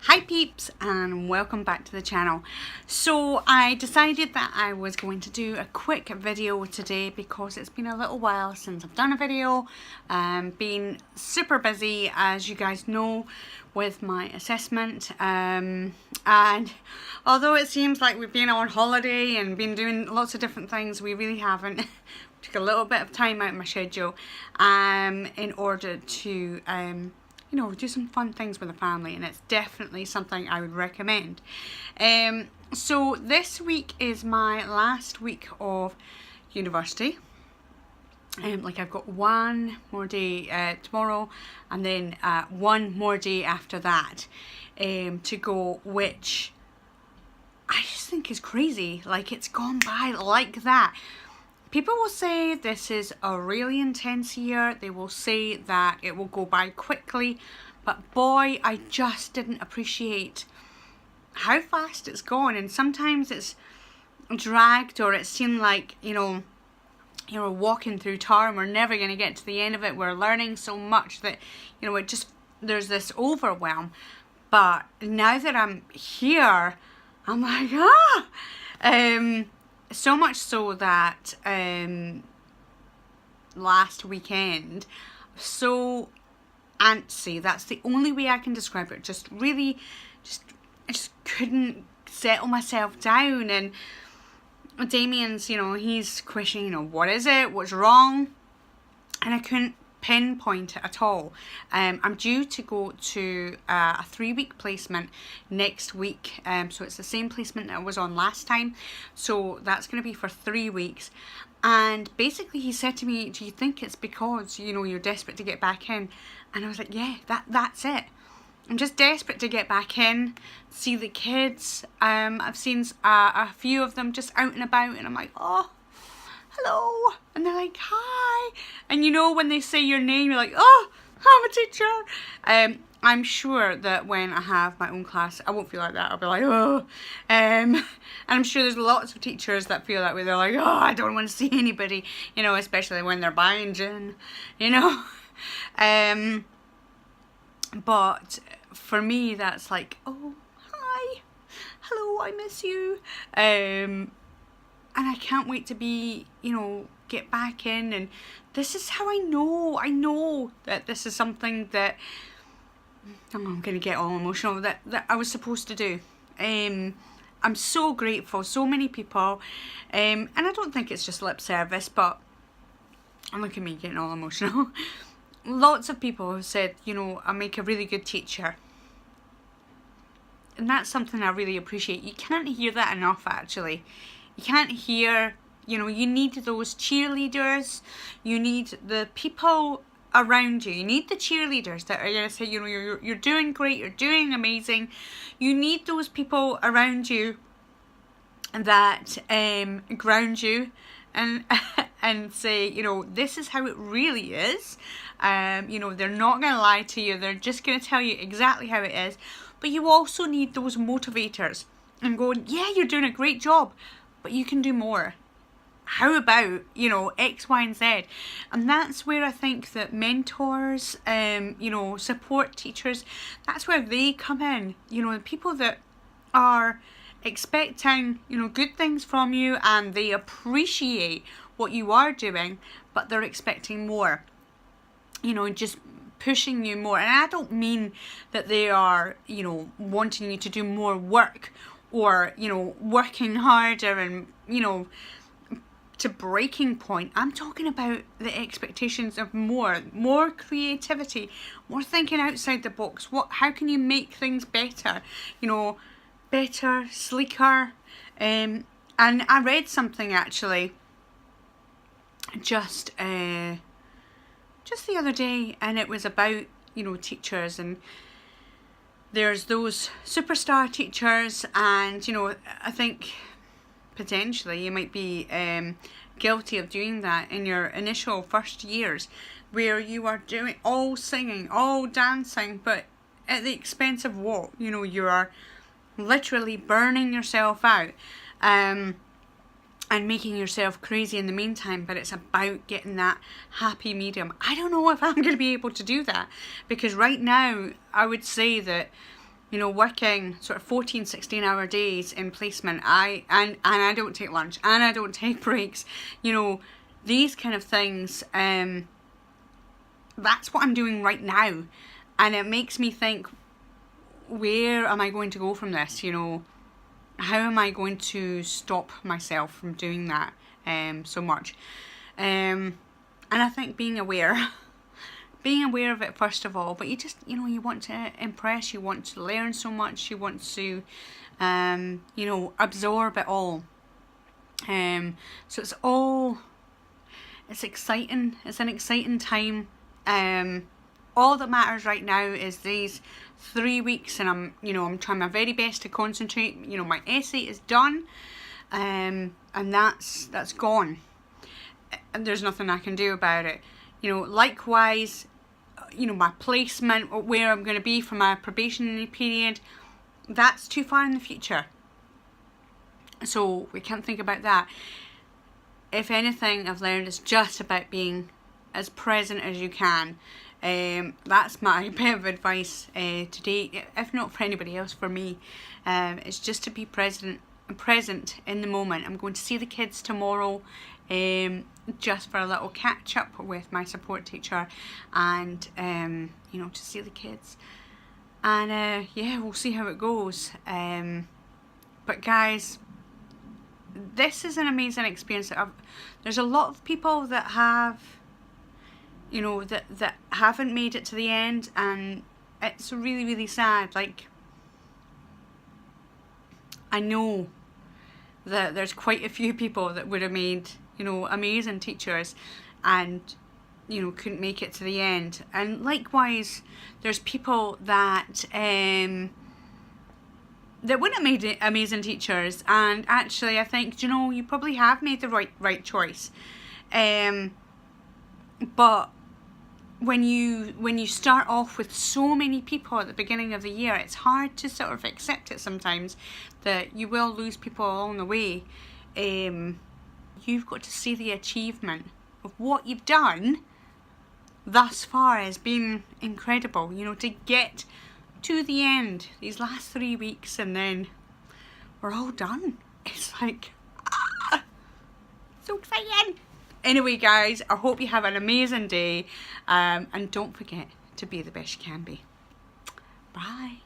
Hi peeps, and welcome back to the channel. So I decided that I was going to do a quick video today because it's been a little while since I've done a video. Been super busy, as you guys know, with my assessment, and although it seems like we've been on holiday and been doing lots of different things, we really haven't. Took a little bit of time out of my schedule in order to do some fun things with the family, and it's definitely something I would recommend. So this week is my last week of university. I've got one more day tomorrow, and then one more day after that to go, which I just think is crazy. Like, it's gone by like that. People will say this is a really intense year. They will say that it will go by quickly. But boy, I just didn't appreciate how fast it's gone. And sometimes it's dragged, or it seemed like, you're walking through tar and we're never going to get to the end of it. We're learning so much that, there's this overwhelm. But now that I'm here, I'm like, so much so that last weekend, so antsy, that's the only way I can describe it. I just couldn't settle myself down. And Damien's, he's questioning, what is it, what's wrong? And I couldn't pinpoint it at all. I'm due to go to a 3-week placement next week, so it's the same placement that I was on last time, so that's going to be for 3 weeks. And basically he said to me, do you think it's because you're desperate to get back in? And I was like, yeah, that's it. I'm just desperate to get back in, see the kids. I've seen a few of them just out and about, and I'm like, oh, hello, and they're like, hi, and when they say your name, you're like, oh, I'm a teacher. I'm sure that when I have my own class, I won't feel like that. I'll be like, oh, and I'm sure there's lots of teachers that feel that way. They're like, oh, I don't want to see anybody, especially when they're buying gin, but for me, that's like, oh, hi, hello, I miss you, and I can't wait to be, get back in. And this is how I know that this is something that I'm going to get all emotional, that I was supposed to do. I'm so grateful, so many people, and I don't think it's just lip service, but look at me getting all emotional. Lots of people have said, I make a really good teacher. And that's something I really appreciate. You can't hear that enough, actually. You can't hear, you need those cheerleaders. You need the people around you. You need the cheerleaders that are going to say, you're doing great, you're doing amazing. You need those people around you that ground you and and say, this is how it really is. They're not going to lie to you. They're just going to tell you exactly how it is. But you also need those motivators and going, yeah, you're doing a great job, but you can do more. How about, X, Y, and Z? And that's where I think that mentors, support teachers, that's where they come in. The people that are expecting, good things from you, and they appreciate what you are doing, but they're expecting more. Just pushing you more. And I don't mean that they are, wanting you to do more work, or, working harder and, to breaking point. I'm talking about the expectations of more creativity, more thinking outside the box. How can you make things better? Better, sleeker. And I read something actually just the other day, and it was about teachers, and there's those superstar teachers, and I think potentially you might be guilty of doing that in your initial first years, where you are doing all singing, all dancing, but at the expense of what? You are literally burning yourself out and making yourself crazy in the meantime, but it's about getting that happy medium. I don't know if I'm going to be able to do that, because right now I would say that you know, working sort of 14, 16-hour days in placement, and I don't take lunch, and I don't take breaks, you know, these kind of things, that's what I'm doing right now. And it makes me think, where am I going to go from this? You know, how am I going to stop myself from doing that so much? And I think being aware of it first of all, but you just, you know, you want to impress, you want to learn so much, you want to, you know, absorb it all. So it's exciting. It's an exciting time. All that matters right now is these 3 weeks, and I'm trying my very best to concentrate. You know, my essay is done, and that's gone, and there's nothing I can do about it. You know, likewise, you know, my placement, or where I'm going to be for my probationary period, that's too far in the future, so we can't think about that. If anything I've learned is just about being as present as you can. That's my bit of advice today, if not for anybody else, for me. It's just to be present in the moment. I'm going to see the kids tomorrow, just for a little catch up with my support teacher, and you know, to see the kids, and yeah, we'll see how it goes. But guys, this is an amazing experience. There's a lot of people that have, you know, that haven't made it to the end, and it's really, really sad. Like, I know that there's quite a few people that would have made, you know, amazing teachers, and, you know, couldn't make it to the end. And likewise, there's people that that wouldn't have made it amazing teachers, and actually I think, you know, you probably have made the right choice. But when you start off with so many people at the beginning of the year, it's hard to sort of accept it sometimes that you will lose people along the way. You've got to see the achievement of what you've done thus far has been incredible. You know, to get to the end, these last 3 weeks, and then we're all done. It's like, so exciting. Anyway, guys, I hope you have an amazing day, and don't forget to be the best you can be. Bye.